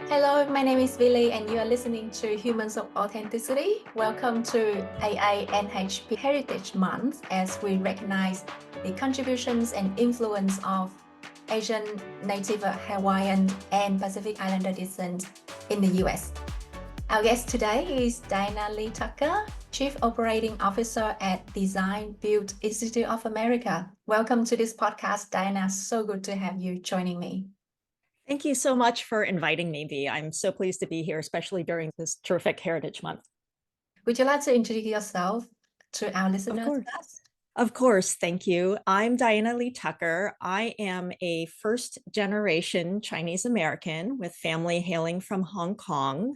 Hello, my name is Billy and you are listening to Humans of Authenticity. Welcome to AANHP Heritage Month as we recognize the contributions and influence of Asian, Native Hawaiian and Pacific Islander descent in the US. Our guest today is Diana Lee Tucker, Chief Operating Officer at Design Build Institute of America. Welcome to this podcast, Diana. So good to have you joining me. Thank you so much for inviting me, Bea. I'm so pleased to be here, especially during this terrific Heritage Month. Would you like to introduce yourself to our listeners? Of course, thank you. I'm Diana Lee Tucker. I am a first-generation Chinese American with family hailing from Hong Kong.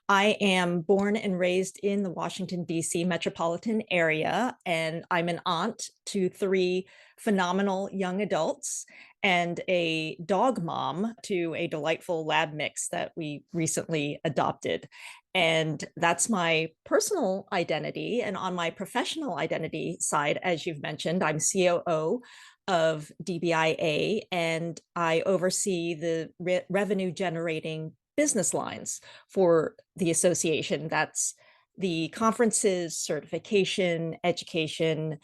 I am born and raised in the Washington, D.C. metropolitan area, and I'm an aunt to three phenomenal young adults and a dog mom to a delightful lab mix that we recently adopted. And that's my personal identity. And on my professional identity side, as you've mentioned, I'm COO of DBIA, and I oversee the revenue generating business lines for the association. That's the conferences, certification, education,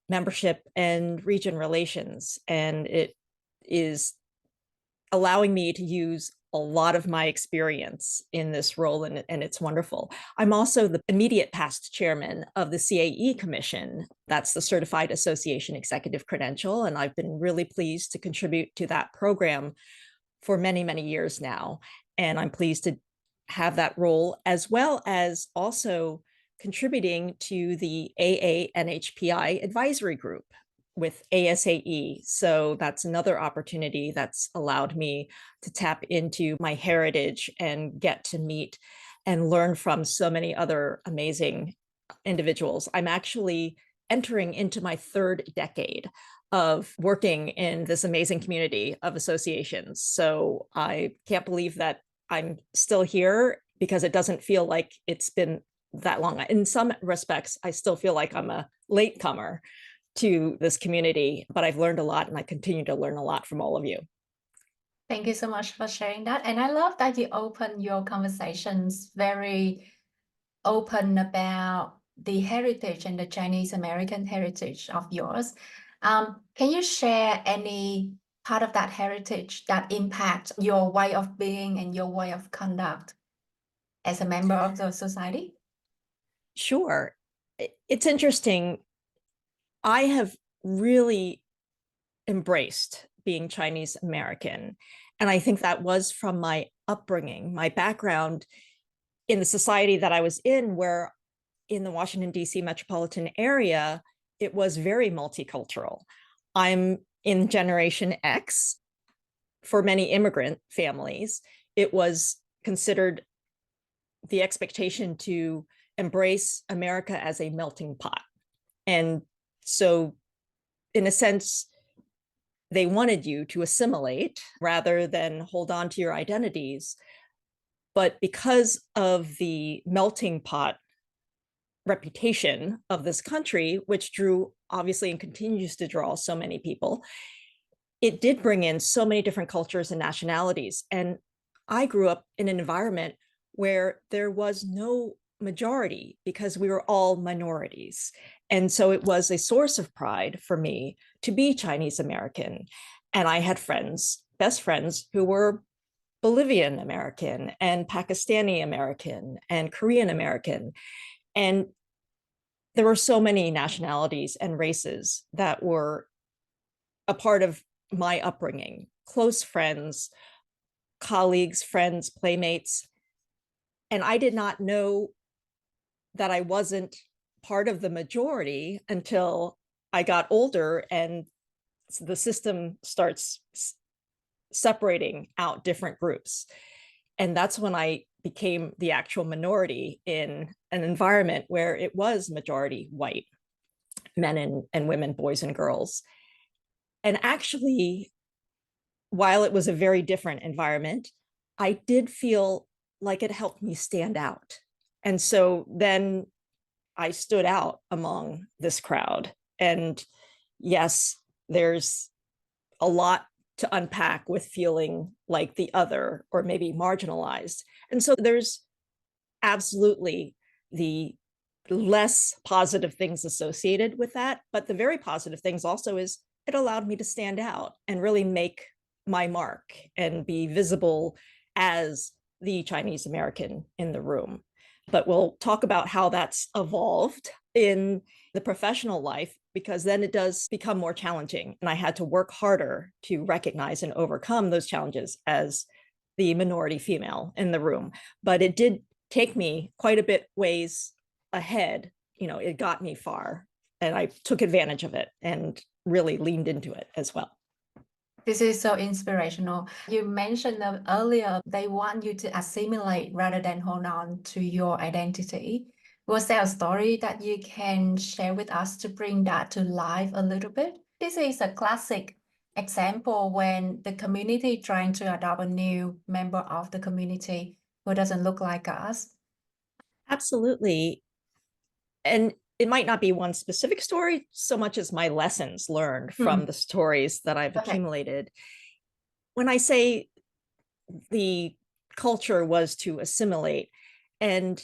membership, and region relations. And it is allowing me to use a lot of my experience in this role, and it's wonderful. I'm also the immediate past chairman of the CAE Commission. That's the Certified Association Executive Credential, and I've been really pleased to contribute to that program for many, many years now. And I'm pleased to have that role, as well as also contributing to the AANHPI advisory group with ASAE. So that's another opportunity that's allowed me to tap into my heritage and get to meet and learn from so many other amazing individuals. I'm actually entering into my third decade of working in this amazing community of associations. So I can't believe that I'm still here, because it doesn't feel like it's been that long. In some respects, I still feel like I'm a latecomer to this community, but I've learned a lot, and I continue to learn a lot from all of you. Thank you so much for sharing that. And I love that you open your conversations very open about the heritage and the Chinese American heritage of yours. Can you share any part of that heritage that impact your way of being and your way of conduct as a member of the society? Sure. It's interesting. I have really embraced being Chinese American. And I think that was from my upbringing, my background in the society that I was in, where in the Washington, D.C. metropolitan area, it was very multicultural. I'm in Generation X. For many immigrant families, it was considered the expectation to embrace America as a melting pot. And so, in a sense, they wanted you to assimilate rather than hold on to your identities. But because of the melting pot reputation of this country, which drew, obviously, and continues to draw so many people, it did bring in so many different cultures and nationalities. And I grew up in an environment where there was no majority, because we were all minorities. And so it was a source of pride for me to be Chinese American. And I had friends, best friends, who were Bolivian American and Pakistani American and Korean American. And there were so many nationalities and races that were a part of my upbringing: close friends, colleagues, friends, playmates. And I did not know that I wasn't part of the majority until I got older and the system starts separating out different groups. And that's when I became the actual minority in an environment where it was majority white, men and women, boys and girls. And actually, while it was a very different environment, I did feel like it helped me stand out. And so then I stood out among this crowd. And yes, there's a lot to unpack with feeling like the other or maybe marginalized. And so there's absolutely the less positive things associated with that. But the very positive things also is it allowed me to stand out and really make my mark and be visible as the Chinese American in the room. But we'll talk about how that's evolved in the professional life, because then it does become more challenging. And I had to work harder to recognize and overcome those challenges as the minority female in the room. But it did take me quite a bit ways ahead. It got me far, and I took advantage of it and really leaned into it as well. This is so inspirational. You mentioned earlier they want you to assimilate rather than hold on to your identity. Was there a story that you can share with us to bring that to life a little bit? This is a classic example when the community trying to adopt a new member of the community who doesn't look like us. Absolutely. And it might not be one specific story so much as my lessons learned from the stories that I've accumulated. When I say the culture was to assimilate, and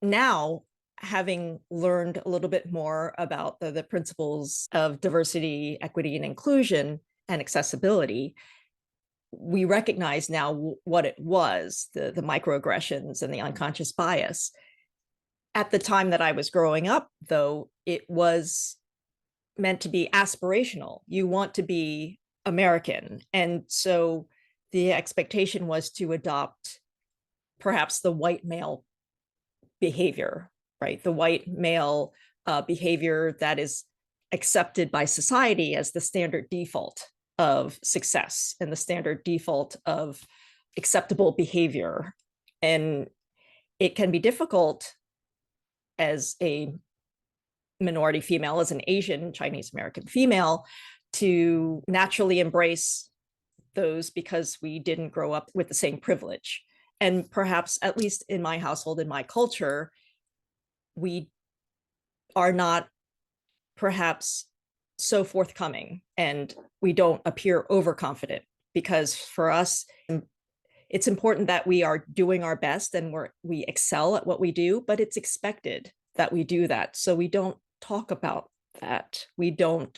now having learned a little bit more about the principles of diversity, equity, and inclusion and accessibility, we recognize now what it was, the microaggressions and the unconscious bias. At the time that I was growing up, though, it was meant to be aspirational. You want to be American. And so the expectation was to adopt perhaps the white male behavior, right? The white male behavior that is accepted by society as the standard default of success and the standard default of acceptable behavior. And it can be difficult as a minority female, as an Asian Chinese American female, to naturally embrace those because we didn't grow up with the same privilege. And perhaps, at least in my household, in my culture, we are not perhaps so forthcoming, and we don't appear overconfident, because for us, it's important that we are doing our best and we excel at what we do, but it's expected that we do that. So we don't talk about that. We don't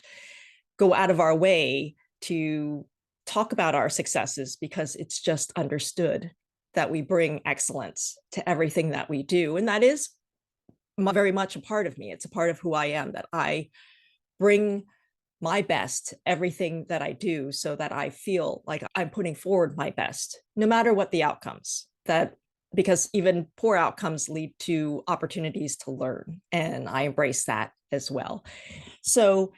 go out of our way to talk about our successes, because it's just understood that we bring excellence to everything that we do. And that is very much a part of me. It's a part of who I am, that I bring my best, everything that I do, so that I feel like I'm putting forward my best, no matter what the outcomes. Because even poor outcomes lead to opportunities to learn, and I embrace that as well. So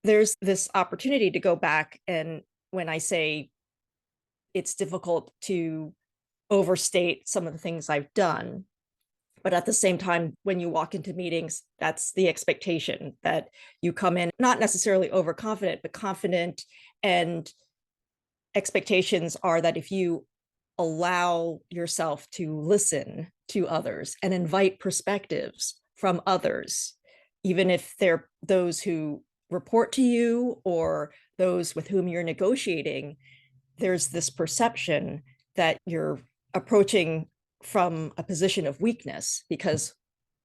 there's this opportunity to go back, and when I say it's difficult to overstate some of the things I've done, but at the same time, when you walk into meetings, that's the expectation, that you come in not necessarily overconfident, but confident. And expectations are that if you allow yourself to listen to others and invite perspectives from others, even if they're those who report to you or those with whom you're negotiating, there's this perception that you're approaching from a position of weakness because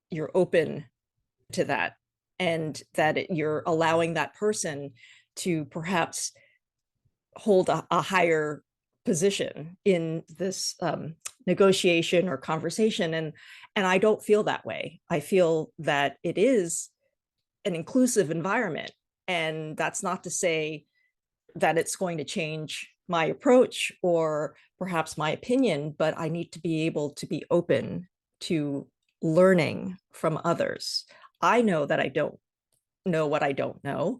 you're open to that, and that you're allowing that person to perhaps hold a higher position in this negotiation or conversation. And I don't feel that way. I feel that it is an inclusive environment. And that's not to say that it's going to change my approach or perhaps my opinion, but I need to be able to be open to learning from others. I know that I don't know what I don't know.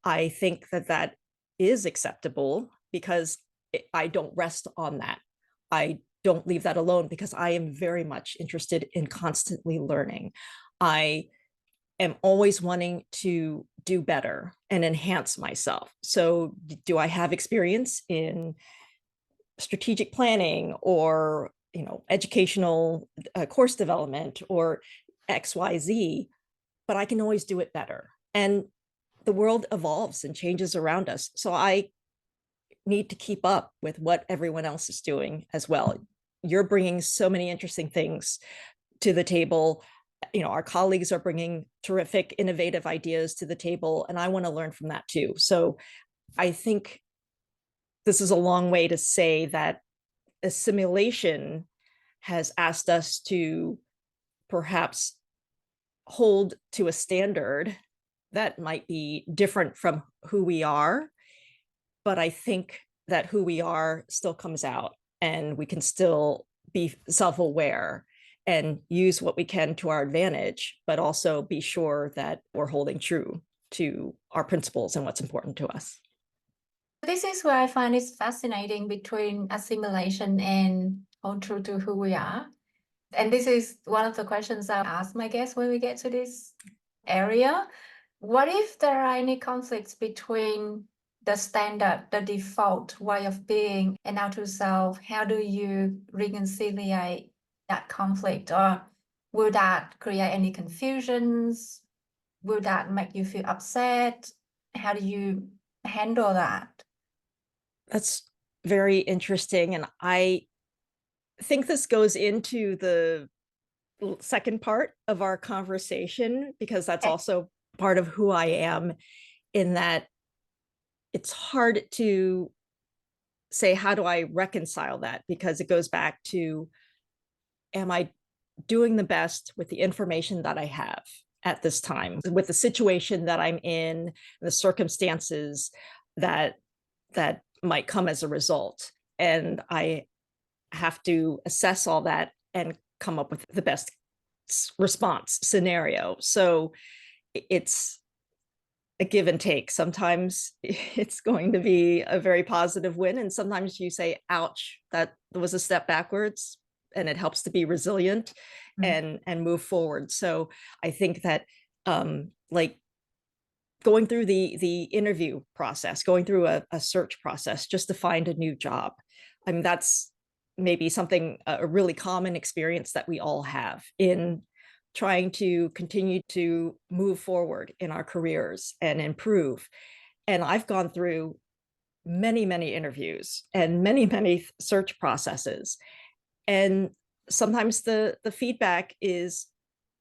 I think that that is acceptable because I don't rest on that. I don't leave that alone because I am very much interested in constantly learning. I am always wanting to do better and enhance myself. So do I have experience in strategic planning or educational course development or XYZ? But I can always do it better. And the world evolves and changes around us. So I need to keep up with what everyone else is doing as well. You're bringing so many interesting things to the table. Our colleagues are bringing terrific, innovative ideas to the table, and I want to learn from that too. So I think this is a long way to say that assimilation has asked us to perhaps hold to a standard that might be different from who we are. But I think that who we are still comes out, and we can still be self-aware and use what we can to our advantage, but also be sure that we're holding true to our principles and what's important to us. This is where I find it fascinating between assimilation and hold true to who we are. And this is one of the questions I ask my guests when we get to this area. What if there are any conflicts between the standard, the default way of being, and our true self? How do you reconcile that conflict? Or will that create any confusions? Will that make you feel upset? How do you handle that? That's very interesting. And I think this goes into the second part of our conversation, because that's also part of who I am, in that it's hard to say, how do I reconcile that? Because it goes back to, am I doing the best with the information that I have at this time, with the situation that I'm in, the circumstances that might come as a result? And I have to assess all that and come up with the best response scenario. So it's a give and take. Sometimes it's going to be a very positive win, and sometimes you say, ouch, that was a step backwards, and it helps to be resilient and move forward. So I think that like going through the interview process, going through a search process just to find a new job, I mean, that's maybe something, a really common experience that we all have in trying to continue to move forward in our careers and improve. And I've gone through many, many interviews and many, many search processes. And sometimes the feedback is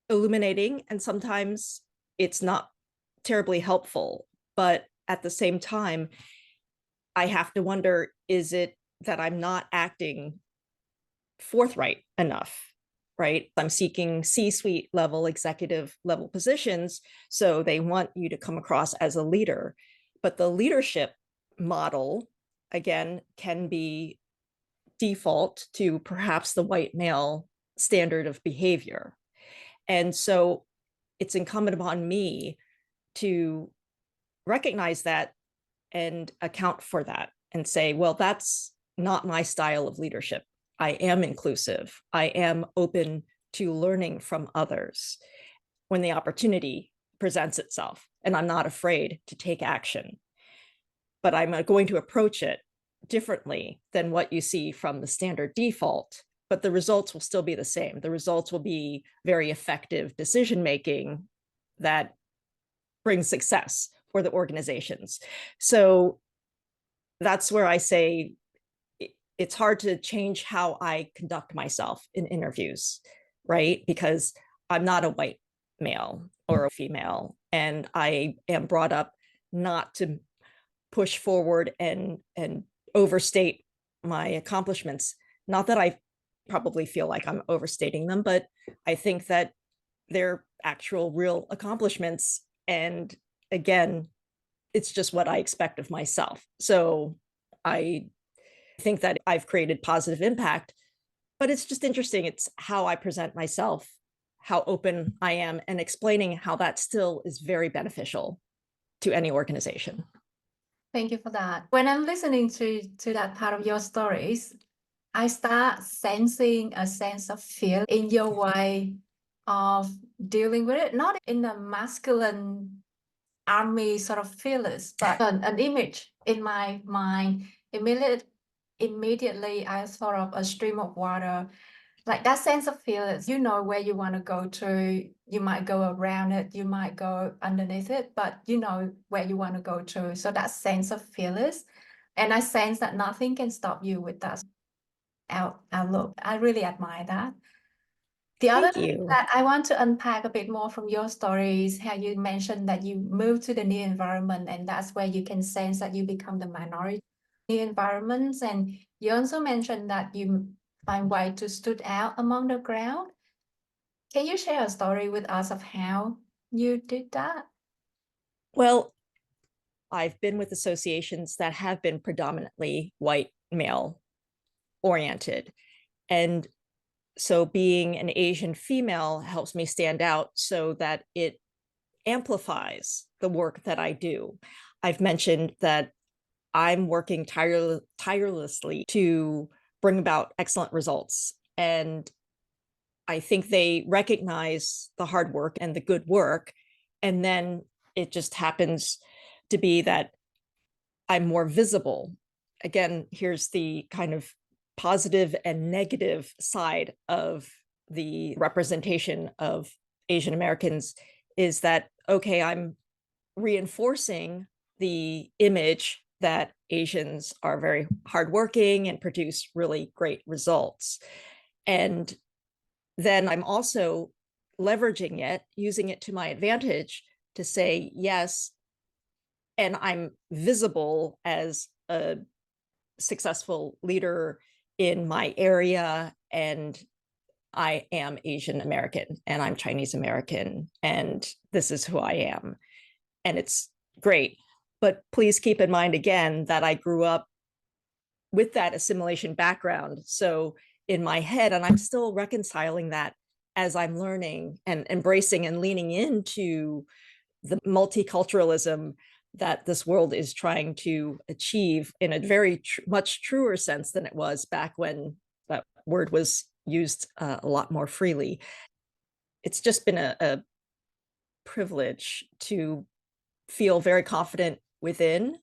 illuminating, and sometimes it's not terribly helpful. But at the same time, I have to wonder, is it that I'm not acting forthright enough? Right? I'm seeking C-suite level, executive level positions. So they want you to come across as a leader. But the leadership model, again, can be default to perhaps the white male standard of behavior. And so it's incumbent upon me to recognize that and account for that and say, well, that's not my style of leadership. I am inclusive. I am open to learning from others when the opportunity presents itself, and I'm not afraid to take action. But I'm going to approach it differently than what you see from the standard default, but the results will still be the same. The results will be very effective decision making that brings success for the organizations. So that's where I say it's hard to change how I conduct myself in interviews, right? Because I'm not a white male or a female, and I am brought up not to push forward and overstate my accomplishments. Not that I probably feel like I'm overstating them, but I think that they're actual real accomplishments. And again, it's just what I expect of myself. So I think that I've created positive impact, but it's just interesting. It's how I present myself, how open I am, and explaining how that still is very beneficial to any organization. Thank you for that. When I'm listening to that part of your stories, I start sensing a sense of fear in your way of dealing with it, not in a masculine army sort of fearless, but an image in my mind. Immediately, I thought of a stream of water, like that sense of fearless. You know where you want to go to. You might go around it, you might go underneath it, but you know where you want to go to. So that sense of fearless. And I sense that nothing can stop you with that outlook. I really admire that. The other Thank thing you. that I want to unpack a bit more from your story is how you mentioned that you moved to the new environment, and that's where you can sense that you become the minority in new environments. And you also mentioned that you find way to stood out among the crowd. Can you share a story with us of how you did that? Well, I've been with associations that have been predominantly white male oriented. And so being an Asian female helps me stand out so that it amplifies the work that I do. I've mentioned that I'm working tirelessly to bring about excellent results. And I think they recognize the hard work and the good work. And then it just happens to be that I'm more visible. Again, here's the kind of positive and negative side of the representation of Asian Americans is that, okay, I'm reinforcing the image that Asians are very hardworking and produce really great results. And then I'm also leveraging it, using it to my advantage to say, yes, and I'm visible as a successful leader in my area, and I am Asian American and I'm Chinese American, and this is who I am. And it's great. But please keep in mind again that I grew up with that assimilation background. So in my head, and I'm still reconciling that as I'm learning and embracing and leaning into the multiculturalism that this world is trying to achieve in a very much truer sense than it was back when that word was used a lot more freely. It's just been a privilege to feel very confident within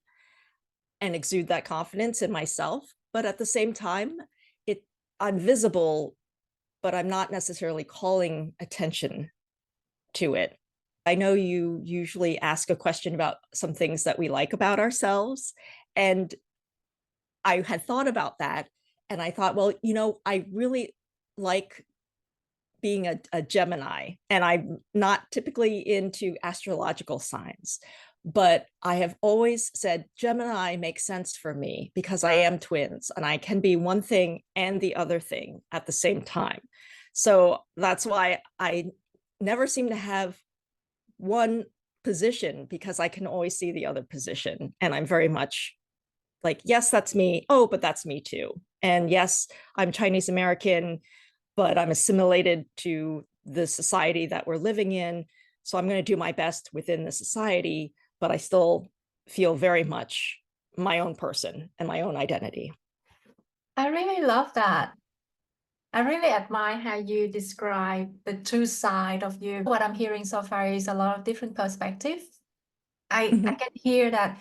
and exude that confidence in myself. But at the same time, I'm visible, but I'm not necessarily calling attention to it. I know you usually ask a question about some things that we like about ourselves. And I had thought about that. And I thought, well, I really like being a Gemini, and I'm not typically into astrological signs, but I have always said Gemini makes sense for me because I am twins and I can be one thing and the other thing at the same time. So that's why I never seem to have one position because I can always see the other position. And I'm very much like, yes, that's me. Oh, but that's me too. And yes, I'm Chinese American, but I'm assimilated to the society that we're living in. So I'm going to do my best within the society, but I still feel very much my own person and my own identity. I really love that. I really admire how you describe the two sides of you. What I'm hearing so far is a lot of different perspectives. I can hear that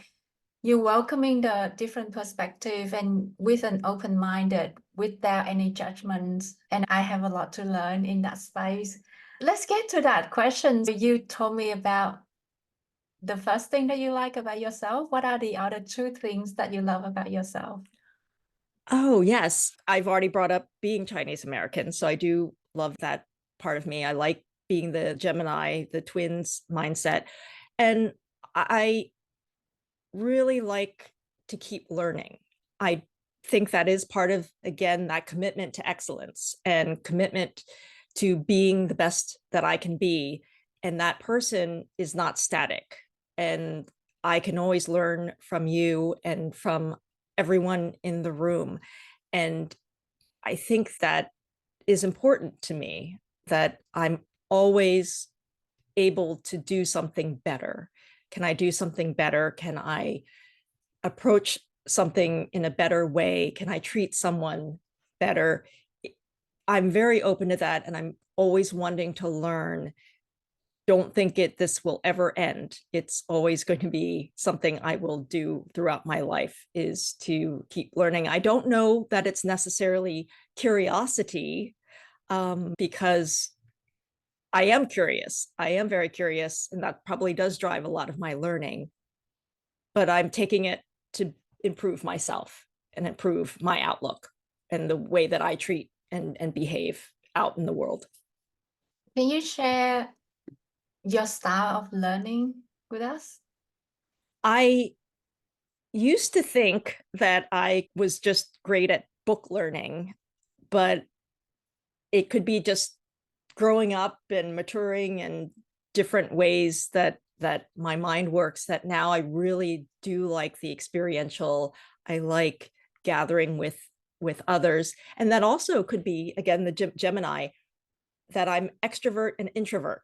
you're welcoming the different perspective and with an open-minded, without any judgments. And I have a lot to learn in that space. Let's get to that question. You told me about the first thing that you like about yourself. What are the other two things that you love about yourself? Oh, yes. I've already brought up being Chinese American. So I do love that part of me. I like being the Gemini, the twins mindset. And I really like to keep learning. I think that is part of, again, that commitment to excellence and commitment to being the best that I can be. And that person is not static. And I can always learn from you and from everyone in the room. And I think that is important to me, that I'm always able to do something better. Can I do something better? Can I approach something in a better way? Can I treat someone better? I'm very open to that, and I'm always wanting to learn. Don't think this will ever end. It's always going to be something I will do throughout my life, is to keep learning. I don't know that it's necessarily curiosity, because I am curious. I am very curious, and that probably does drive a lot of my learning. But I'm taking it to improve myself and improve my outlook and the way that I treat and behave out in the world. Can you share your style of learning with us? I used to think that I was just great at book learning, but it could be just growing up and maturing in different ways that my mind works, that now I really do like the experiential. I like gathering with others. And that also could be, again, the Gemini, that I'm extrovert and introvert.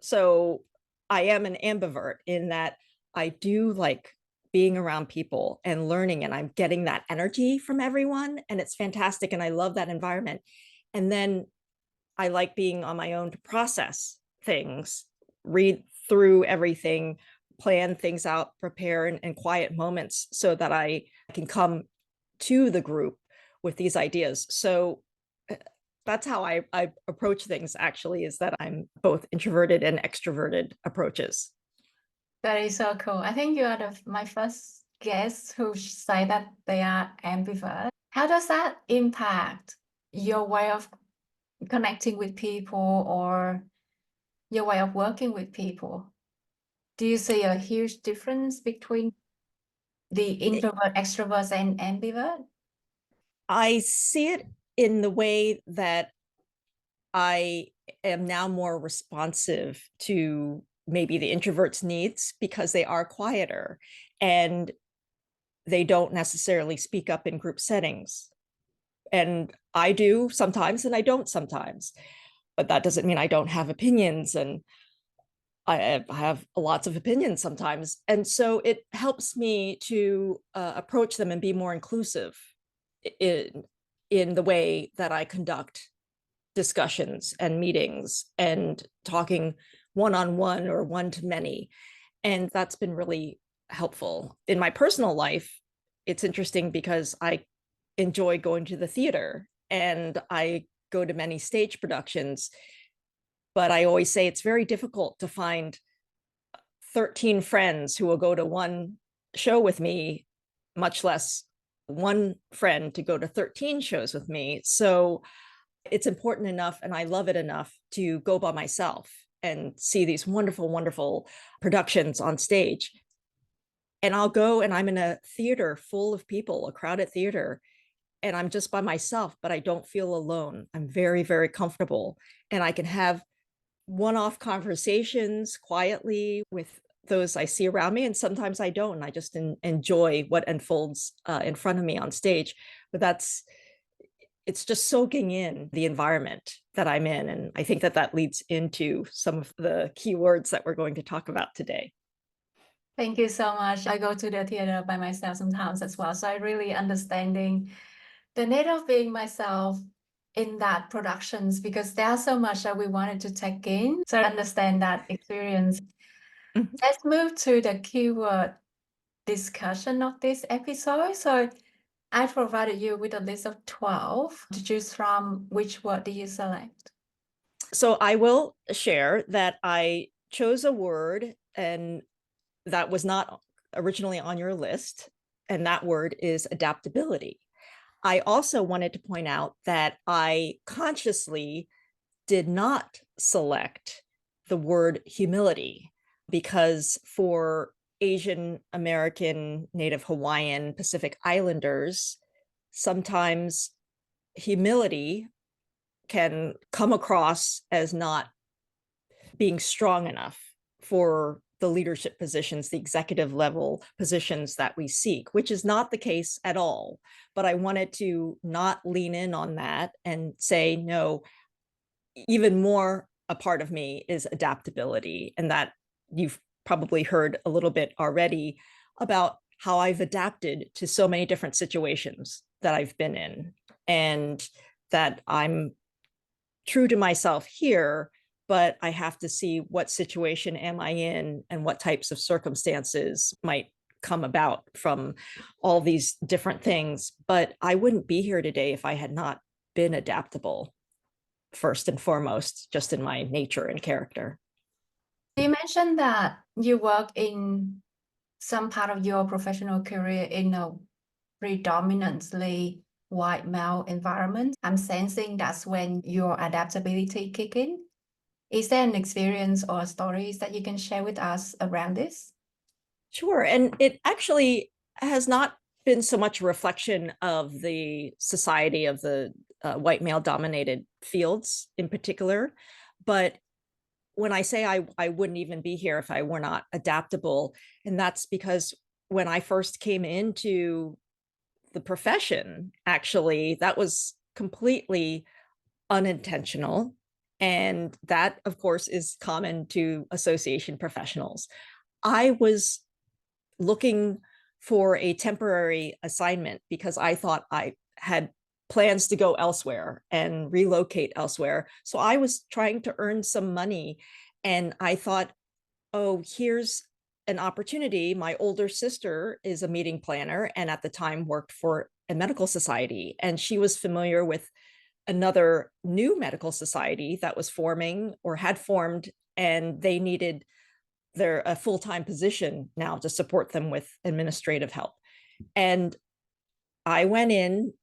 So I am an ambivert in that I do like being around people and learning, and I'm getting that energy from everyone, and it's fantastic, and I love that environment. And then I like being on my own to process things, read through everything, plan things out, prepare in quiet moments so that I can come to the group with these ideas. So that's how I approach things, actually, is that I'm both introverted and extroverted approaches. That is so cool. I think you are my first guest who say that they are ambivert. How does that impact your way of connecting with people or your way of working with people? Do you see a huge difference between the introvert, extroverts, and ambivert? I see it in the way that I am now more responsive to maybe the introvert's needs because they are quieter and they don't necessarily speak up in group settings. And I do sometimes and I don't sometimes, but that doesn't mean I don't have opinions, and I have lots of opinions sometimes. And so it helps me to approach them and be more inclusive in, in the way that I conduct discussions and meetings and talking one-on-one or one-to-many. And that's been really helpful. In my personal life, it's interesting because I enjoy going to the theater and I go to many stage productions, but I always say it's very difficult to find 13 friends who will go to one show with me, much less one friend to go to 13 shows with me. So it's important enough, and I love it enough, to go by myself and see these wonderful, wonderful productions on stage. And I'll go and I'm in a theater full of people, a crowded theater, and I'm just by myself, but I don't feel alone. I'm very, very comfortable. And I can have one-off conversations quietly with those I see around me. And sometimes I don't. And I just enjoy what unfolds in front of me on stage. But it's just soaking in the environment that I'm in. And I think that that leads into some of the key words that we're going to talk about today. Thank you so much. I go to the theater by myself sometimes as well. So I really understanding the need of being myself in that productions, because there's so much that we wanted to take in. So I understand that experience. Mhm. Let's move to the keyword discussion of this episode. So I provided you with a list of 12 to choose from. Which word do you select? So I will share that I chose a word and that was not originally on your list, and that word is adaptability. I also wanted to point out that I consciously did not select the word humility because for Asian American, Native Hawaiian, Pacific Islanders, sometimes humility can come across as not being strong enough for the leadership positions, the executive level positions that we seek, which is not the case at all. But I wanted to not lean in on that and say, no, even more a part of me is adaptability. And that you've probably heard a little bit already about how I've adapted to so many different situations that I've been in, and that I'm true to myself here, but I have to see what situation am I in and what types of circumstances might come about from all these different things. But I wouldn't be here today if I had not been adaptable, first and foremost, just in my nature and character. You mentioned that you work in some part of your professional career in a predominantly white male environment, I'm sensing that's when your adaptability kick in. Is there an experience or stories that you can share with us around this? Sure. And it actually has not been so much a reflection of the society of the white male dominated fields in particular. But when I say I wouldn't even be here if I were not adaptable, and that's because when I first came into the profession, actually, that was completely unintentional. And that, of course, is common to association professionals. I was looking for a temporary assignment because I thought I had plans to go elsewhere and relocate elsewhere. So I was trying to earn some money. And I thought, oh, here's an opportunity. My older sister is a meeting planner and at the time worked for a medical society. And she was familiar with another new medical society that was forming or had formed, and they needed their a full-time position now to support them with administrative help. And I went in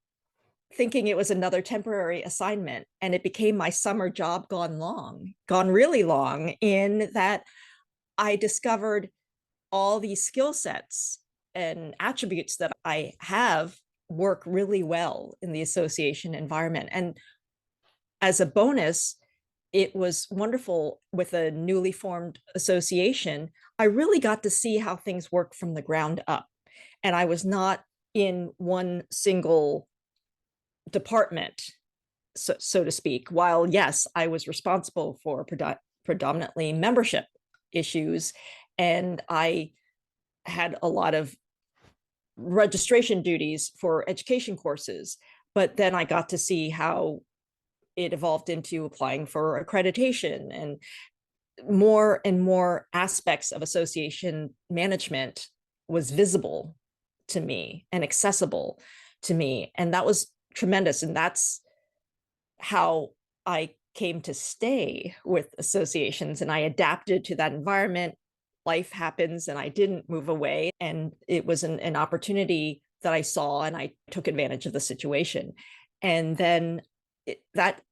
thinking it was another temporary assignment, and it became my summer job gone really long, in that I discovered all these skill sets and attributes that I have work really well in the association environment. And as a bonus, it was wonderful with a newly formed association. I really got to see how things work from the ground up. And I was not in one single department, so to speak. While, yes, I was responsible for predominantly membership issues, and I had a lot of registration duties for education courses. But then I got to see how it evolved into applying for accreditation, and more aspects of association management was visible to me and accessible to me. And that was tremendous. And that's how I came to stay with associations, and I adapted to that environment. Life happens and I didn't move away. And it was an opportunity that I saw, and I took advantage of the situation. And then that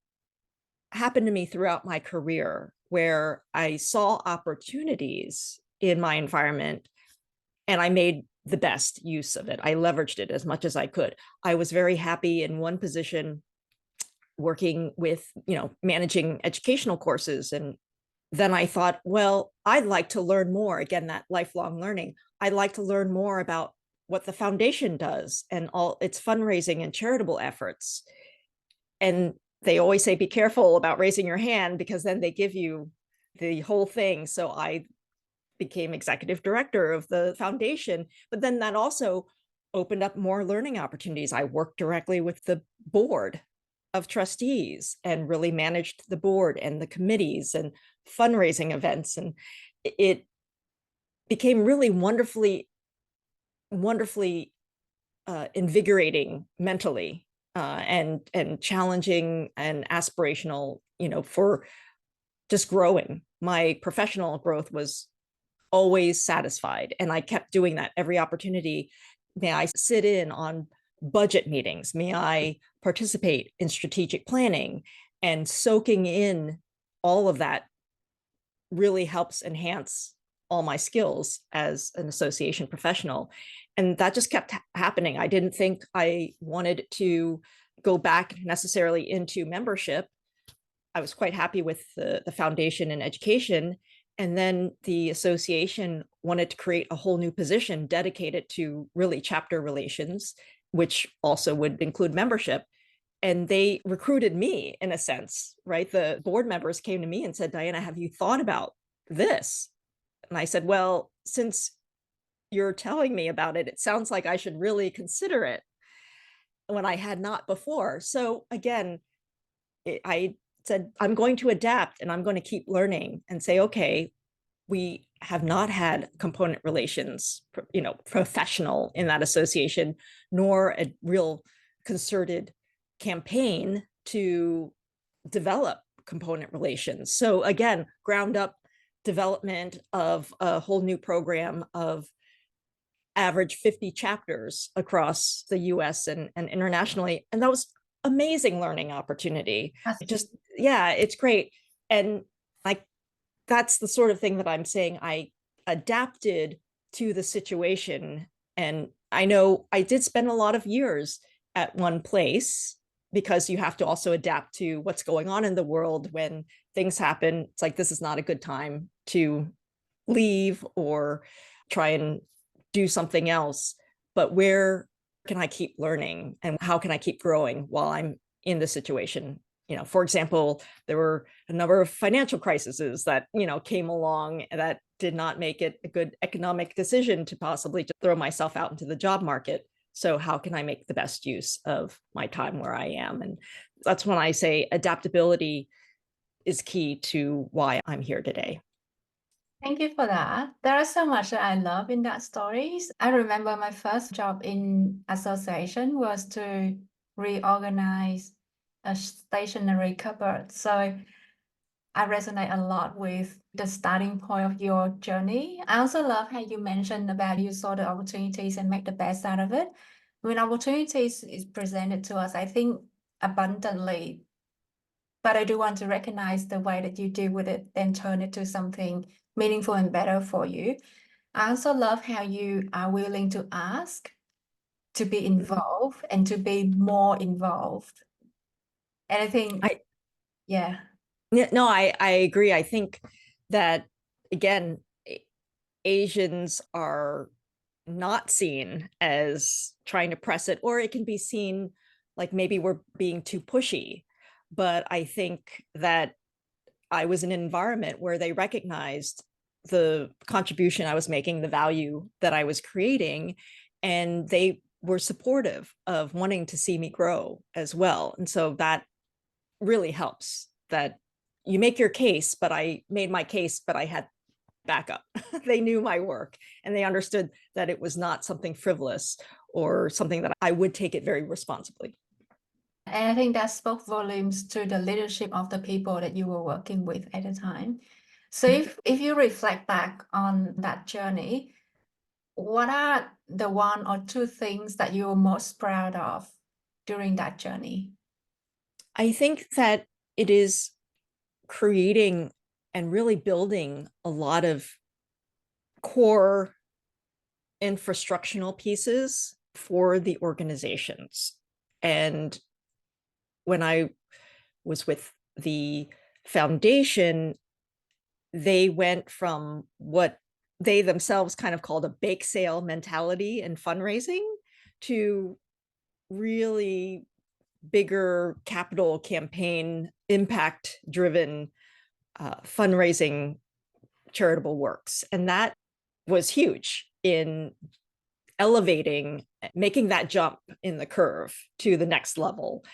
happened to me throughout my career, where I saw opportunities in my environment and I made the best use of it. I leveraged it as much as I could. I was very happy in one position working with, managing educational courses. And then I thought, well, I'd like to learn more. Again, that lifelong learning. I'd like to learn more about what the foundation does and all its fundraising and charitable efforts. And they always say, be careful about raising your hand, because then they give you the whole thing. So I became executive director of the foundation, but then that also opened up more learning opportunities. I worked directly with the board of trustees and really managed the board and the committees and fundraising events. And it became really wonderfully invigorating mentally, and challenging and aspirational, for just growing. My professional growth was always satisfied, and I kept doing that every opportunity. May I sit in on budget meetings? May I participate in strategic planning? And soaking in all of that really helps enhance all my skills as an association professional. And that just kept happening. I didn't think I wanted to go back necessarily into membership. I was quite happy with the foundation and education. And then the association wanted to create a whole new position dedicated to really chapter relations, which also would include membership. And they recruited me, in a sense, right? The board members came to me and said, Diana, have you thought about this? And I said, well, since you're telling me about it, it sounds like I should really consider it, when I had not before. So again, I said, I'm going to adapt and I'm going to keep learning and say, okay, we have not had component relations, professional in that association, nor a real concerted campaign to develop component relations. So again, ground up development of a whole new program of average 50 chapters across the US and internationally. And that was amazing learning opportunity. That's It just, yeah, it's great. And like, that's the sort of thing that I'm saying I adapted to the situation. And I know I did spend a lot of years at one place because you have to also adapt to what's going on in the world when things happen. It's like, this is not a good time to leave or try and do something else. But where can I keep learning and how can I keep growing while I'm in the situation? For example, there were a number of financial crises that, came along that did not make it a good economic decision to possibly just throw myself out into the job market. So how can I make the best use of my time where I am? And that's when I say adaptability is key to why I'm here today. Thank you for that. There is so much that I love in that stories. I remember my first job in association was to reorganize a stationery cupboard. So I resonate a lot with the starting point of your journey. I also love how you mentioned about you saw the opportunities and make the best out of it. When opportunities is presented to us, I think abundantly, but I do want to recognize the way that you deal with it, then turn it to something meaningful and better for you. I also love how you are willing to ask, to be involved, and to be more involved. And I think, I yeah. No, I agree. I think that again, Asians are not seen as trying to press it, or it can be seen like maybe we're being too pushy. But I think that I was in an environment where they recognized the contribution I was making, the value that I was creating, and they were supportive of wanting to see me grow as well. And so that really helps that you make your case, but I made my case, but I had backup. They knew my work and they understood that it was not something frivolous or something that I would take it very responsibly. And I think that spoke volumes to the leadership of the people that you were working with at the time. So if you reflect back on that journey, what are the one or two things that you're most proud of during that journey? I think that it is creating and really building a lot of core infrastructural pieces for the organizations. And when I was with the foundation, they went from what they themselves kind of called a bake sale mentality and fundraising to really bigger capital campaign impact driven fundraising charitable works. And that was huge in elevating, making that jump in the curve to the next level.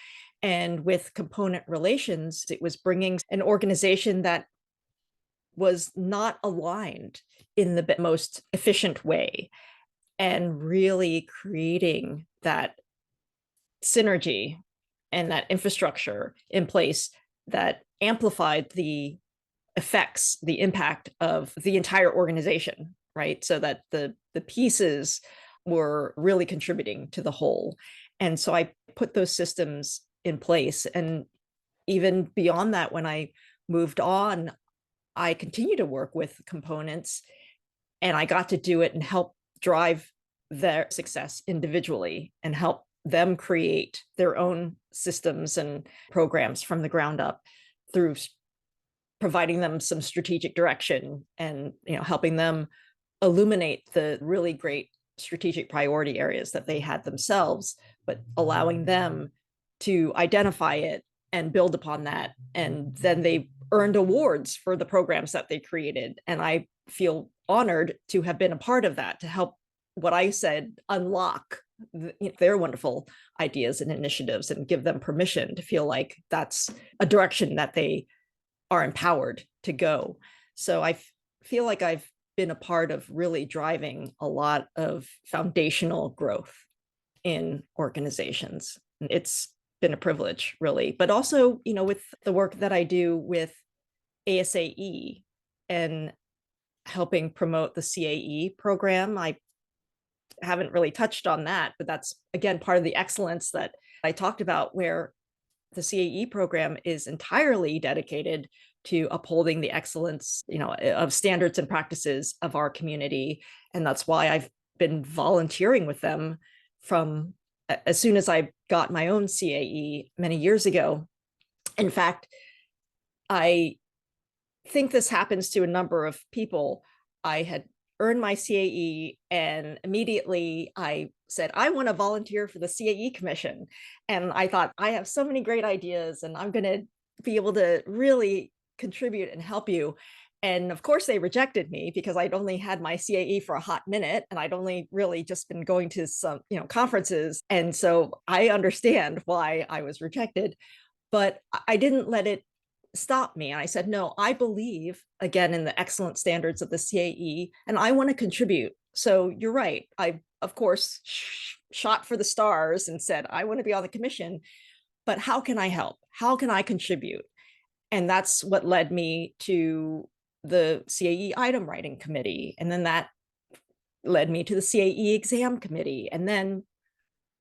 And with component relations, it was bringing an organization that was not aligned in the most efficient way and really creating that synergy and that infrastructure in place that amplified the effects, the impact of the entire organization, right? So that the pieces were really contributing to the whole. And so I put those systems in place. And even beyond that, when I moved on, I continue to work with components and I got to do it and help drive their success individually and help them create their own systems and programs from the ground up through providing them some strategic direction and helping them illuminate the really great strategic priority areas that they had themselves, but allowing them to identify it and build upon that. And then they earned awards for the programs that they created. And I feel honored to have been a part of that, to help what I said unlock their wonderful ideas and initiatives and give them permission to feel like that's a direction that they are empowered to go. So I feel like I've been a part of really driving a lot of foundational growth in organizations. It's been a privilege, really, but also, with the work that I do with ASAE and helping promote the CAE program, I haven't really touched on that, but that's again part of the excellence that I talked about, where the CAE program is entirely dedicated to upholding the excellence, of standards and practices of our community. And that's why I've been volunteering with them from as soon as I got my own CAE many years ago. In fact, I think this happens to a number of people. I had earned my CAE and immediately I said, I want to volunteer for the CAE Commission. And I thought, I have so many great ideas and I'm going to be able to really contribute and help you. And of course, they rejected me because I'd only had my CAE for a hot minute and I'd only really just been going to some, conferences. And so I understand why I was rejected, but I didn't let it stop me. And I said, no, I believe again in the excellent standards of the CAE and I want to contribute. So you're right. I, of course, shot for the stars and said, I want to be on the commission, but how can I help? How can I contribute? And that's what led me to the CAE item writing committee. And then that led me to the CAE exam committee. And then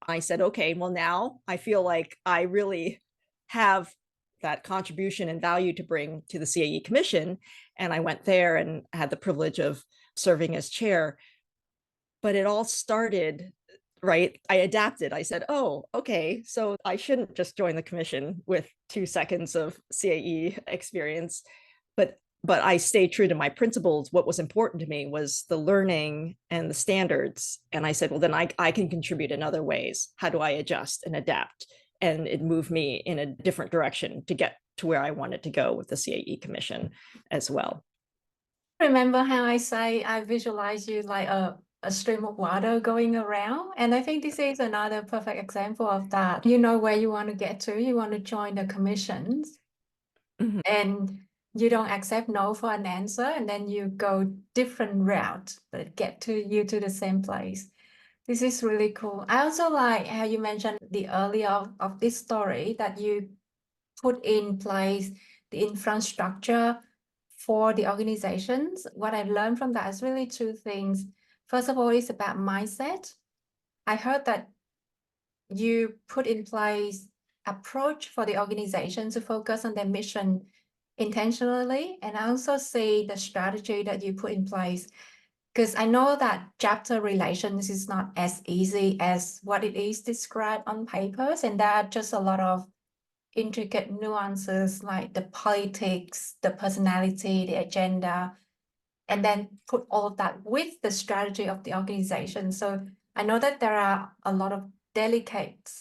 I said, okay, well, now I feel like I really have that contribution and value to bring to the CAE Commission. And I went there and had the privilege of serving as chair. But it all started, right? I adapted. I said, oh, okay, so I shouldn't just join the commission with 2 seconds of CAE experience, but I stayed true to my principles. What was important to me was the learning and the standards. And I said, well, then I can contribute in other ways. How do I adjust and adapt? And it moved me in a different direction to get to where I wanted to go with the CAE Commission as well. Remember how I say I visualize you like a stream of water going around? And I think this is another perfect example of that. You know where you want to get to, you want to join the commissions, and you don't accept no for an answer, and then you go different route that get to you to the same place. This is really cool. I also like how you mentioned the earlier of this story that you put in place the infrastructure for the organizations. What I've learned from that is really two things. First of all, it's about mindset. I heard that you put in place approach for the organization to focus on their mission intentionally. And I also see the strategy that you put in place, because I know that chapter relations is not as easy as what it is described on papers. And there are just a lot of intricate nuances like the politics, the personality, the agenda, and then put all of that with the strategy of the organization. So I know that there are a lot of delicate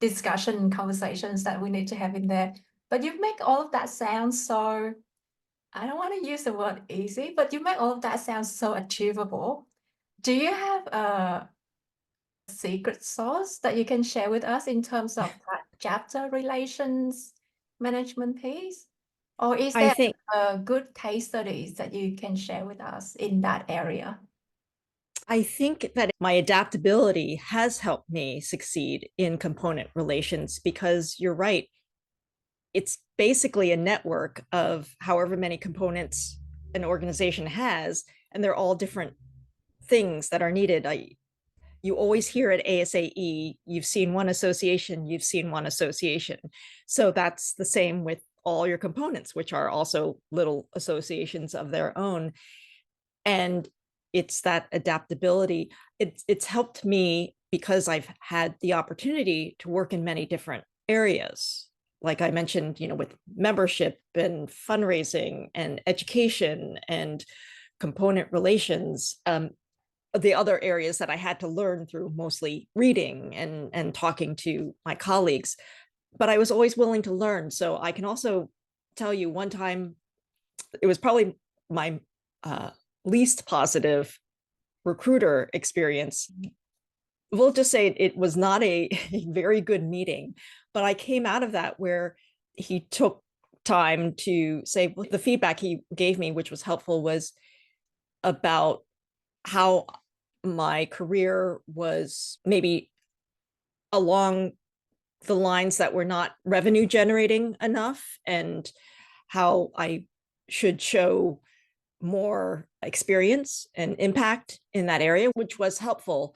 discussion and conversations that we need to have in there, but you make all of that sound so, I don't want to use the word easy, but you make all of that sound so achievable. Do you have a secret sauce that you can share with us in terms of that chapter relations management piece? Or is I there think a good case studies that you can share with us in that area? I think that my adaptability has helped me succeed in component relations because you're right. It's basically a network of however many components an organization has, and they're all different things that are needed. You always hear at ASAE, you've seen one association, you've seen one association. So that's the same with all your components, which are also little associations of their own. And it's that adaptability. It's helped me because I've had the opportunity to work in many different areas. Like I mentioned, with membership and fundraising and education and component relations. The other areas that I had to learn through mostly reading and talking to my colleagues, but I was always willing to learn. So I can also tell you one time, it was probably my least positive recruiter experience. We'll just say it was not a very good meeting, but I came out of that where he took time to say, well, the feedback he gave me, which was helpful, was about how my career was maybe along the lines that were not revenue generating enough, and how I should show more experience and impact in that area, which was helpful.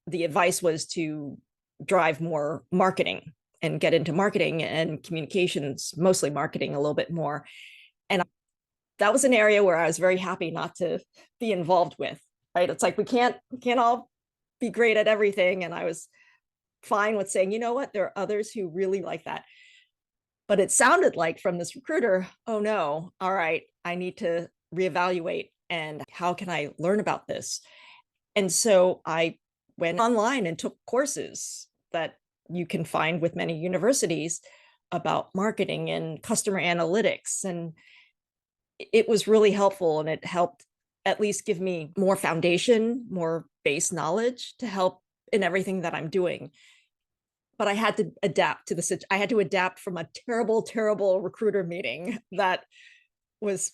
the advice was to drive more marketing and get into marketing and communications, mostly marketing a little bit more. And that was an area where I was very happy not to be involved with, right? It's like we can't all be great at everything. And I was fine with saying, you know what, there are others who really like that. But it sounded like from this recruiter, oh no, all right, I need to reevaluate, and how can I learn about this? And so I went online and took courses that you can find with many universities about marketing and customer analytics. And it was really helpful, and it helped at least give me more foundation, more base knowledge to help in everything that I'm doing. But I had to adapt to the situation. I had to adapt from a terrible, terrible recruiter meeting that was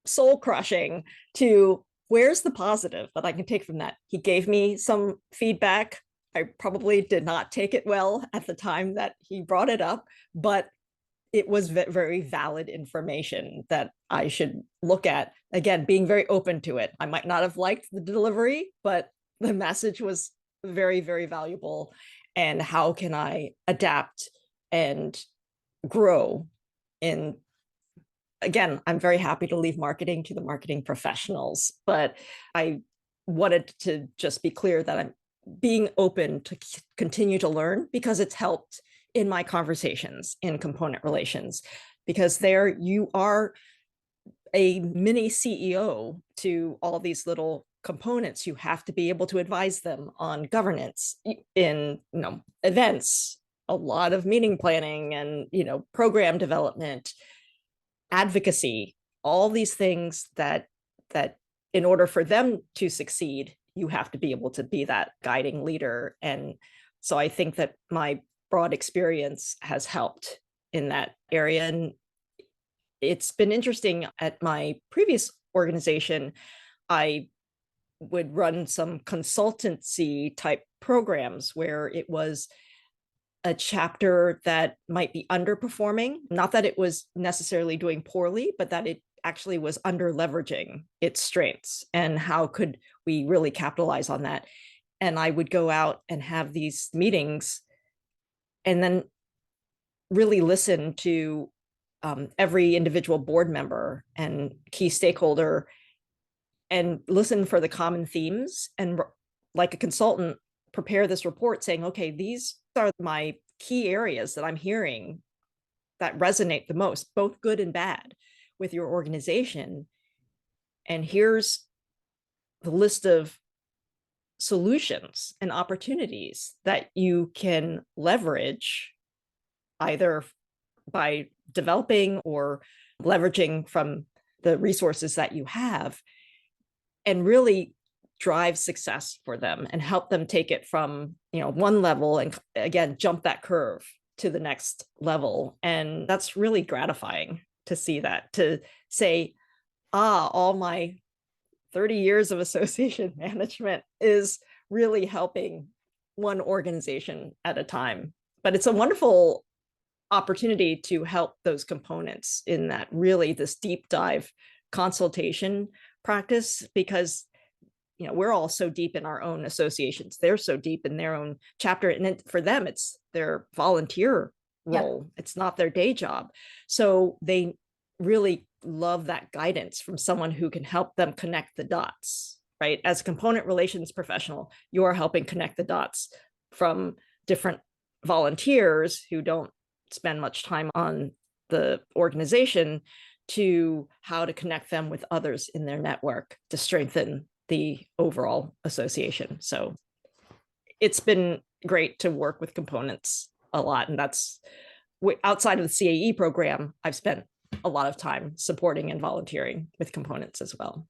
soul crushing to where's the positive that I can take from that? He gave me some feedback. I probably did not take it well at the time that he brought it up, but it was very valid information that I should look at. Again, being very open to it. I might not have liked the delivery, but the message was very, very valuable. And how can I adapt and grow in, again, I'm very happy to leave marketing to the marketing professionals, but I wanted to just be clear that I'm being open to continue to learn, because it's helped in my conversations in component relations, because there you are a mini CEO to all these little components. You have to be able to advise them on governance in, events, a lot of meeting planning and, program development, advocacy, all these things that in order for them to succeed, you have to be able to be that guiding leader. And so I think that my broad experience has helped in that area. And it's been interesting. At my previous organization, I would run some consultancy type programs where it was a chapter that might be underperforming, not that it was necessarily doing poorly, but that it actually was under leveraging its strengths, and how could we really capitalize on that. And I would go out and have these meetings and then really listen to every individual board member and key stakeholder, and listen for the common themes, and like a consultant, prepare this report saying, okay, these are my key areas that I'm hearing that resonate the most, both good and bad, with your organization. And here's the list of solutions and opportunities that you can leverage, either by developing or leveraging from the resources that you have, and really drive success for them and help them take it from, one level, and again, jump that curve to the next level. And that's really gratifying to see that, to say, all my 30 years of association management is really helping one organization at a time. But it's a wonderful opportunity to help those components in that, really this deep dive consultation practice, because we're all so deep in our own associations. They're so deep in their own chapter, and for them it's their volunteer role. It's not their day job. So they really love that guidance from someone who can help them connect the dots, right? As a component relations professional, you're helping connect the dots from different volunteers who don't spend much time on the organization, to how to connect them with others in their network to strengthen the overall association. So it's been great to work with components a lot. And that's outside of the CAE program, I've spent a lot of time supporting and volunteering with components as well.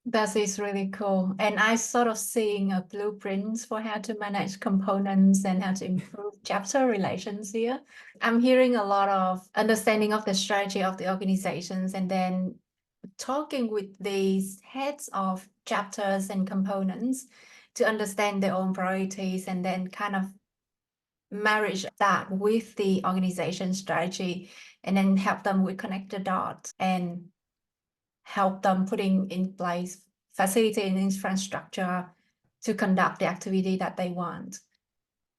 That is really cool. And I sort of seeing a blueprint for how to manage components and how to improve chapter relations here. I'm hearing a lot of understanding of the strategy of the organizations, and then talking with these heads of chapters and components to understand their own priorities, and then kind of marriage that with the organization strategy, and then help them with connect the dots and help them putting in place facility and infrastructure to conduct the activity that they want.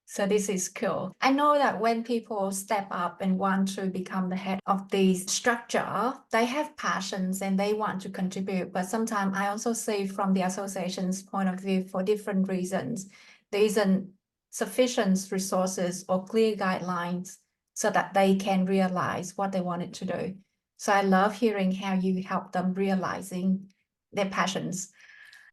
So this is cool. I know that when people step up and want to become the head of the structure, they have passions and they want to contribute. But sometimes I also see from the association's point of view, for different reasons, there isn't sufficient resources or clear guidelines so that they can realize what they wanted to do. So I love hearing how you help them realizing their passions.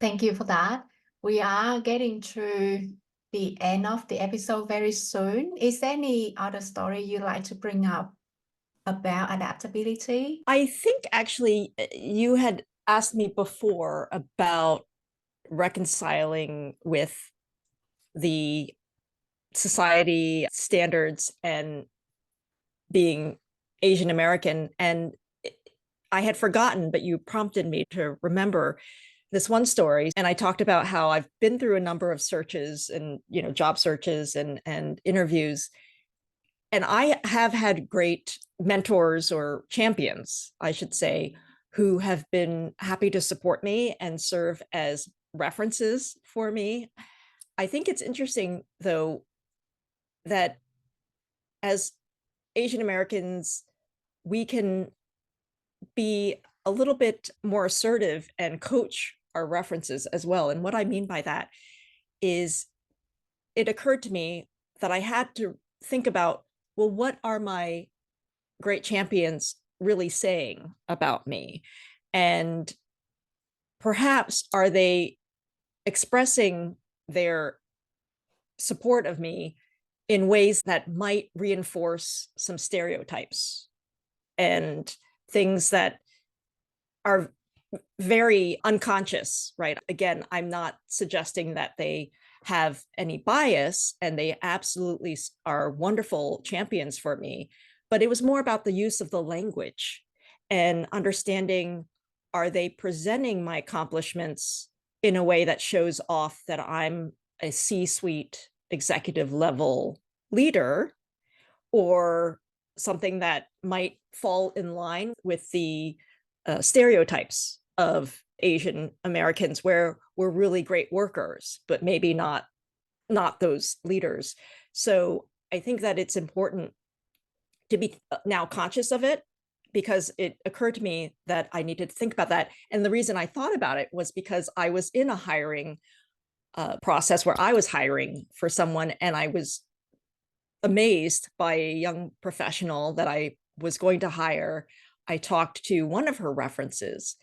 Thank you for that. We are getting to the end of the episode very soon. Is there any other story you'd like to bring up about adaptability? I think actually you had asked me before about reconciling with the society standards and being Asian American. And I had forgotten, but you prompted me to remember this one story. And I talked about how I've been through a number of searches and, job searches and interviews. And I have had great mentors or champions, I should say, who have been happy to support me and serve as references for me. I think it's interesting, though, that as Asian Americans, we can be a little bit more assertive and coach our references as well. And what I mean by that is it occurred to me that I had to think about, well, what are my great champions really saying about me? And perhaps are they expressing their support of me in ways that might reinforce some stereotypes and things that are very unconscious, right? Again, I'm not suggesting that they have any bias, and they absolutely are wonderful champions for me, but it was more about the use of the language and understanding, are they presenting my accomplishments in a way that shows off that I'm a C-suite executive level leader, or something that might fall in line with the stereotypes of Asian Americans, where we're really great workers, but maybe not those leaders. So I think that it's important to be now conscious of it, because it occurred to me that I needed to think about that. And the reason I thought about it was because I was in a hiring process where I was hiring for someone, and I was amazed by a young professional that I was going to hire. I talked to one of her references.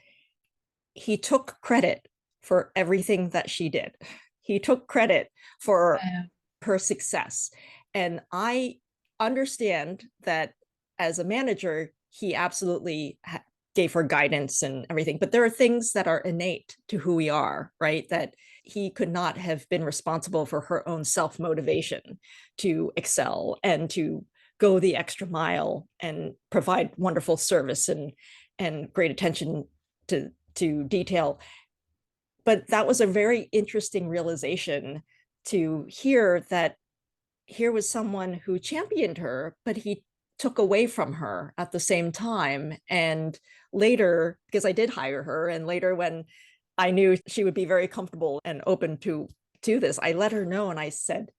He took credit for everything that she did. He took credit for her success. And I understand that as a manager, he absolutely gave her guidance and everything. But there are things that are innate to who we are, right? That he could not have been responsible for her own self-motivation to excel and to go the extra mile and provide wonderful service and great attention to detail. But that was a very interesting realization to hear, that here was someone who championed her, but he took away from her at the same time. And later, because I did hire her, and later when I knew she would be very comfortable and open to this, I let her know, and I said,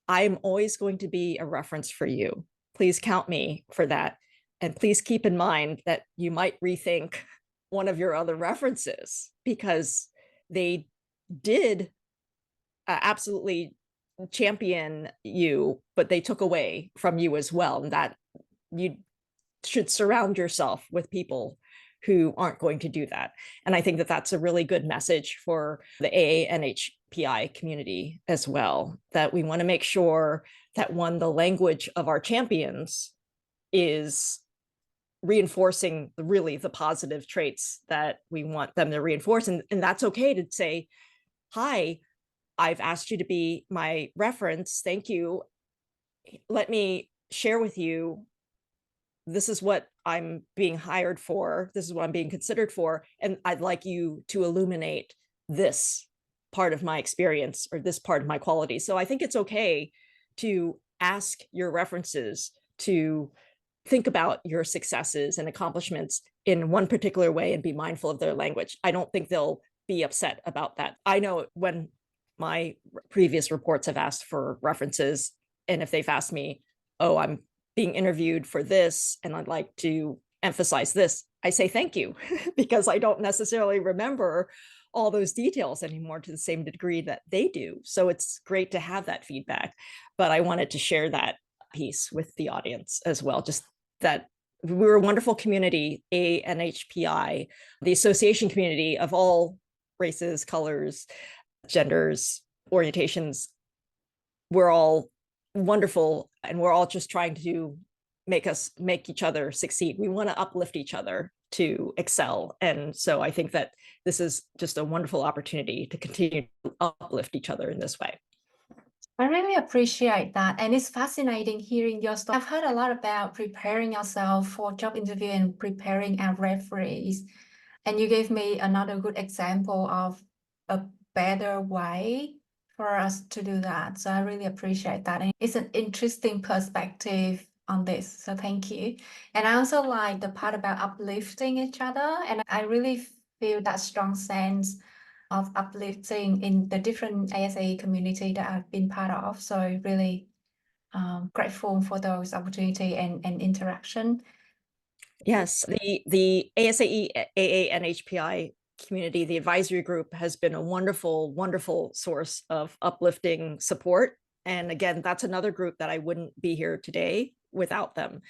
I'm always going to be a reference for you. Please count me for that. And please keep in mind that you might rethink one of your other references, because they did absolutely champion you, but they took away from you as well. And that you should surround yourself with people who aren't going to do that. And I think that that's a really good message for the AANHPI community as well, that we want to make sure that, one, the language of our champions is reinforcing really the positive traits that we want them to reinforce. And that's okay to say, hi, I've asked you to be my reference. Thank you. Let me share with you, this is what I'm being hired for. This is what I'm being considered for. And I'd like you to illuminate this part of my experience or this part of my quality. So I think it's okay to ask your references to think about your successes and accomplishments in one particular way and be mindful of their language. I don't think they'll be upset about that. I know when my previous reports have asked for references. And if they've asked me, oh, I'm being interviewed for this and I'd like to emphasize this, I say thank you because I don't necessarily remember all those details anymore to the same degree that they do. So it's great to have that feedback. But I wanted to share that piece with the audience as well, just that we're a wonderful community, ANHPI, the association community of all races, colors, genders, orientations. We're all wonderful and we're all just trying to make each other succeed. We want to uplift each other to excel. And so I think that this is just a wonderful opportunity to continue to uplift each other in this way. I really appreciate that. And it's fascinating hearing your story. I've heard a lot about preparing yourself for job interview and preparing our referees. And you gave me another good example of a better way for us to do that. So I really appreciate that. And it's an interesting perspective on this. So thank you. And I also like the part about uplifting each other. And I really feel that strong sense of uplifting in the different ASA community that I've been part of. So really grateful for those opportunity and interaction. Yes, the ASAE, AA, and HPI community, the advisory group has been a wonderful, wonderful source of uplifting support. And again, that's another group that I wouldn't be here today without them.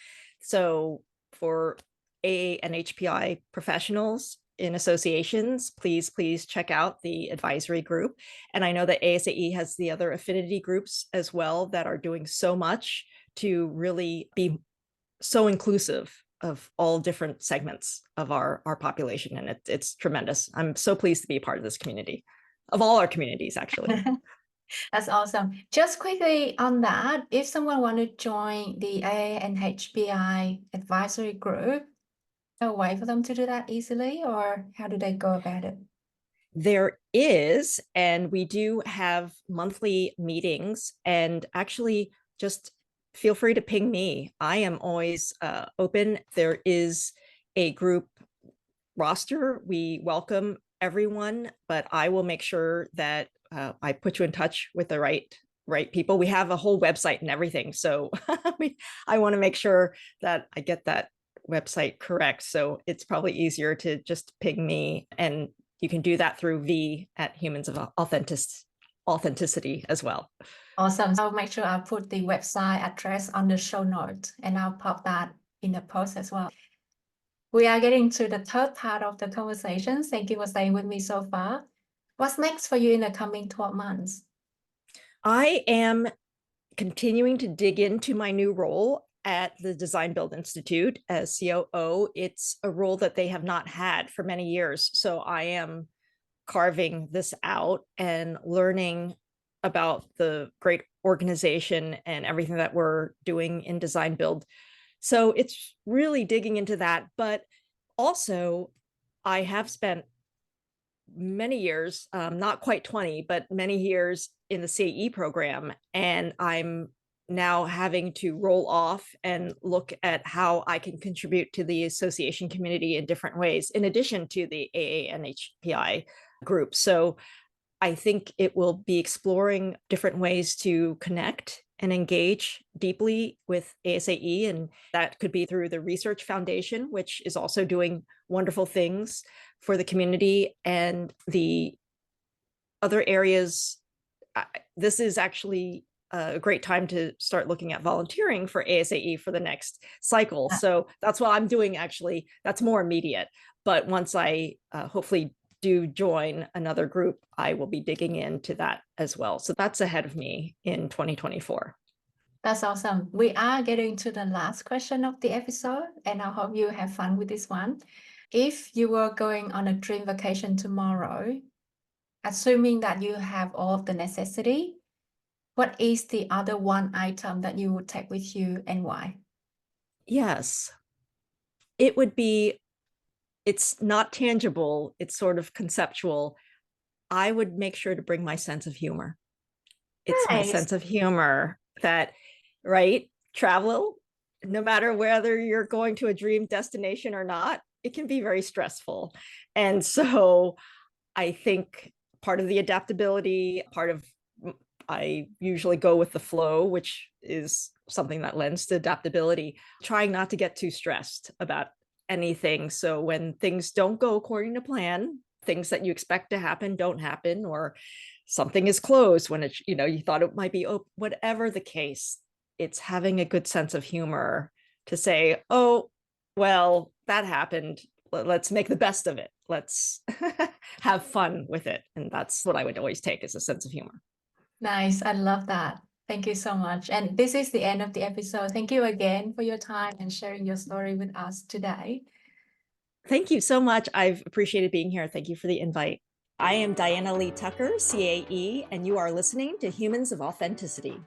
So for AA and HPI professionals in associations, please check out the advisory group. And I know that ASAE has the other affinity groups as well that are doing so much to really be so inclusive of all different segments of our population. And it's tremendous. I'm so pleased to be a part of this community, of all our communities, actually. That's awesome. Just quickly on that, if someone want to join the AA and HBI advisory group, a way for them to do that easily, or how do they go about it? There is, and we do have monthly meetings, and actually just feel free to ping me. I am always open. There is a group roster. We welcome everyone, but I will make sure that I put you in touch with the right people. We have a whole website and everything. So I want to make sure that I get that website correct. So it's probably easier to just ping me, and you can do that through V at Humans of Authenticity as well. Awesome. I'll make sure I put the website address on the show note, and I'll pop that in the post as well. We are getting to the third part of the conversation. Thank you for staying with me so far. What's next for you in the coming 12 months? I am continuing to dig into my new role at the Design Build Institute as COO. It's a role that they have not had for many years. So I am carving this out and learning about the great organization and everything that we're doing in Design Build. So it's really digging into that. But also, I have spent many years, not quite 20, but many years in the CAE program. And I'm now having to roll off and look at how I can contribute to the association community in different ways, in addition to the AA and HPI group. So I think it will be exploring different ways to connect and engage deeply with ASAE. And that could be through the Research Foundation, which is also doing wonderful things for the community, and the other areas. This is actually a great time to start looking at volunteering for ASAE for the next cycle. So that's what I'm doing, actually. That's more immediate. But once I hopefully do join another group, I will be digging into that as well. So that's ahead of me in 2024. That's awesome. We are getting to the last question of the episode, and I hope you have fun with this one. If you were going on a dream vacation tomorrow, assuming that you have all of the necessity, what is the other one item that you would take with you and why? Yes, it would be, it's not tangible, it's sort of conceptual. I would make sure to bring my sense of humor. It's my sense of humor that, right, travel, no matter whether you're going to a dream destination or not, it can be very stressful. And so I think part of the adaptability, part of I usually go with the flow, which is something that lends to adaptability, trying not to get too stressed about anything. So when things don't go according to plan, things that you expect to happen don't happen, or something is closed when it's, you thought it might be, whatever the case, it's having a good sense of humor to say, oh, well, that happened. Let's make the best of it. Let's have fun with it. And that's what I would always take as a sense of humor. Nice. I love that. Thank you so much. And this is the end of the episode. Thank you again for your time and sharing your story with us today. Thank you so much. I've appreciated being here. Thank you for the invite. I am Diana Lee Tucker, CAE, and you are listening to Humans of Authenticity.